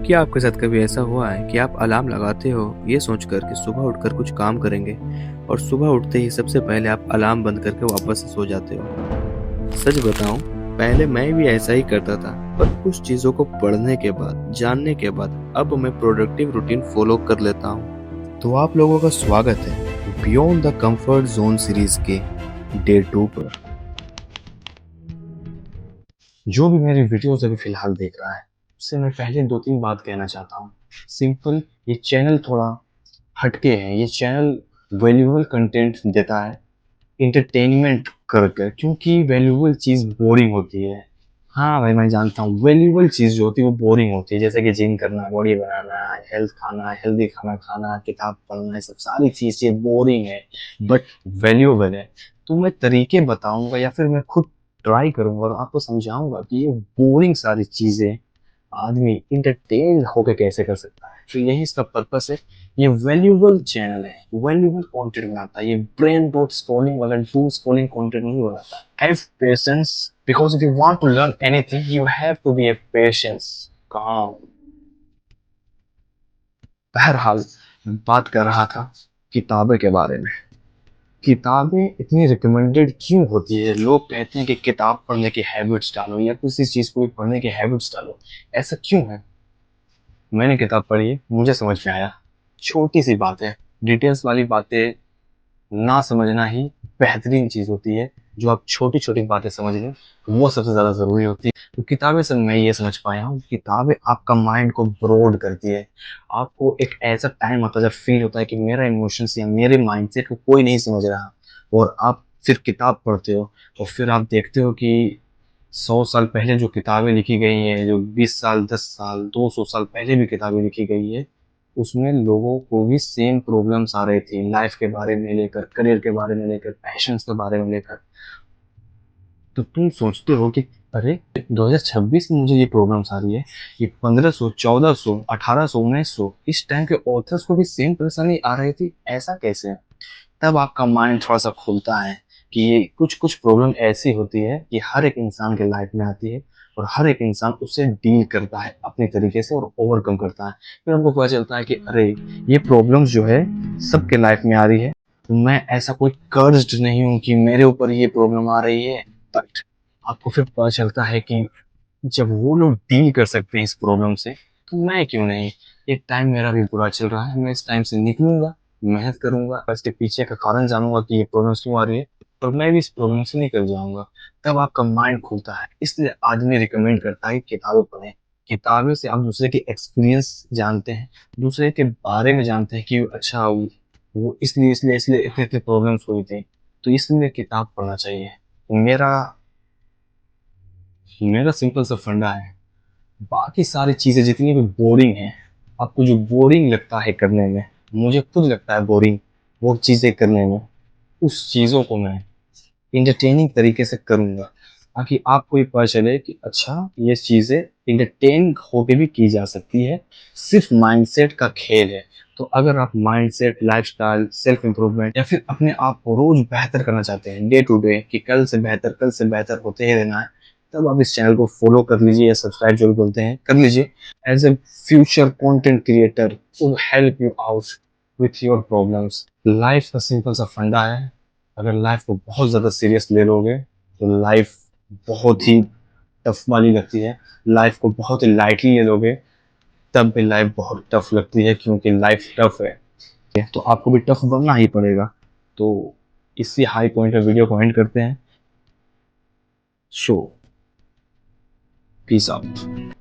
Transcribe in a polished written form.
क्या आपके साथ कभी ऐसा हुआ है कि आप अलार्म लगाते हो ये सोचकर कि सुबह उठकर कुछ काम करेंगे और सुबह उठते ही सबसे पहले आप अलार्म बंद करके वापस से सो जाते हो? सच बताऊं, पहले मैं भी ऐसा ही करता था, पर कुछ चीज़ों को पढ़ने के बाद, जानने के बाद अब मैं प्रोडक्टिव रूटीन फॉलो कर लेता हूं। तो आप लोगों का स्वागत है beyond the comfort zone series के डे 2 पर। जो भी मेरी वीडियोस अभी फिलहाल देख रहा है उससे मैं पहले दो तीन बात कहना चाहता हूँ। सिंपल, ये चैनल थोड़ा हटके है। ये चैनल वैल्यूएबल कंटेंट देता है इंटरटेनमेंट करके, क्योंकि वैल्यूएबल चीज़ बोरिंग होती है। हाँ भाई, मैं जानता हूँ वैल्यूएबल चीज़ जो होती है वो बोरिंग होती है, जैसे कि जिम करना, बॉडी बनाना, हेल्थ खाना, हेल्दी खाना खाना, किताब पढ़ना, ये सब सारी चीज़ें बोरिंग है बट वैल्यूएबल है। तो मैं तरीके बताऊंगा या फिर मैं खुद ट्राई करूंगा और आपको समझाऊंगा कि ये बोरिंग सारी चीज़ें आदमी इंटरटेन होकर कैसे कर सकता है। तो यही इसका पर्पस है। ये वैल्यूएबल चैनल है, वैल्यूएबल कंटेंट बनाता है। ये ब्रेन रॉट स्क्रॉलिंग वाला डूम स्क्रॉलिंग कंटेंट नहीं बनाता। Have patience, because if you want to learn anything you have to be a patience. काम। बहरहाल, मैं बात कर रहा था किताबें के बारे में। किताबें इतनी रिकमेंडेड क्यों होती है? लोग कहते हैं कि किताब पढ़ने की हैबिट्स डालो या किसी चीज को भी पढ़ने की हैबिट्स डालो। ऐसा क्यों है? मैंने किताब पढ़ी है, मुझे समझ में आया। छोटी सी बात है, डिटेल्स वाली बातें ना समझना ही बेहतरीन चीज होती है। जो आप छोटी छोटी बातें समझ लें वो सबसे ज्यादा जरूरी होती है। तो किताबें से मैं ये समझ पाया हूँ, किताबें आपका माइंड को ब्रॉड करती है। आपको एक ऐसा टाइम आता है जब फील होता है कि मेरा इमोशंस या मेरे माइंडसेट को कोई नहीं समझ रहा, और आप फिर किताब पढ़ते हो और फिर आप देखते हो कि 100 साल पहले जो किताबें लिखी गई हैं, जो 20 साल, 10 साल, 200 साल पहले भी किताबें लिखी गई है, उसमें लोगों को भी सेम प्रॉब्लम्स आ रही थी, लाइफ के बारे में लेकर, करियर के बारे में लेकर, पैशंस के बारे में लेकर। तो तुम सोचते हो कि अरे 2026 में मुझे ये प्रॉब्लम्स आ रही है, ये 1500, 1400, 1800, 1900 इस टाइम के ऑथर्स को भी सेम परेशानी आ रही थी, ऐसा कैसे? तब आपका माइंड थोड़ा सा खुलता है कि ये कुछ कुछ प्रॉब्लम ऐसी होती है कि हर एक इंसान के लाइफ में आती है और हर एक इंसान उससे डील करता है अपने तरीके से और ओवरकम करता है। फिर हमको पता चलता है कि अरे ये प्रॉब्लम्स जो है सबके लाइफ में आ रही है। तो मैं ऐसा कोई कर्ज्ड नहीं हूँ कि मेरे ऊपर ये प्रॉब्लम आ रही है। बट आपको फिर पता चलता है कि जब वो लोग डील कर सकते हैं इस प्रॉब्लम से, तो मैं क्यों नहीं? एक टाइम मेरा भी बुरा चल रहा है, मैं इस टाइम से निकलूंगा, मेहनत करूंगा, इसके पीछे का कारण जानूंगा कि ये प्रॉब्लम क्यों आ रही है, और मैं भी इस प्रॉब्लम से निकल जाऊंगा। तब आपका माइंड खुलता है। इसलिए आदमी रिकमेंड करता है कि किताबें पढ़ें। किताबों से आप दूसरे के एक्सपीरियंस जानते हैं, दूसरे के बारे में जानते हैं कि अच्छा वो इसलिए इसलिए इसलिए इतने इतने प्रॉब्लम्स हुई थी, तो इसलिए किताब पढ़ना चाहिए। मेरा मेरा सिंपल सा फंडा है। बाकी सारी चीजें जितनी भी बोरिंग हैं, आपको जो बोरिंग लगता है करने में, मुझे खुद लगता है बोरिंग वो चीजें करने में, उस चीजों को मैं इंटरटेनिंग तरीके से करूंगा, ताकि आपको भी पता चले कि अच्छा ये चीजें इंटरटेन होके भी की जा सकती है। सिर्फ माइंडसेट का खेल है। तो अगर आप माइंडसेट, लाइफस्टाइल, सेल्फ इंप्रूवमेंट या फिर अपने आप को रोज बेहतर करना चाहते हैं, डे टू डे, कि कल से बेहतर होते ही रहना है, तब आप इस चैनल को फॉलो कर लीजिए या सब्सक्राइब जो भी बोलते हैं कर लीजिए। As a future content creator to help you out with your problems. Life का सिंपल सा फंडा है, अगर लाइफ को बहुत ज़्यादा सीरियस ले लोगे तो लाइफ बहुत ही टफ वाली लगती है। लाइफ को बहुत ही लाइटली ले लोगे तब भी लाइफ बहुत टफ लगती है, क्योंकि लाइफ टफ है तो आपको भी टफ बनना ही पड़ेगा। तो इसी हाई पॉइंट पर वीडियो को एंड करते हैं। Show, peace out.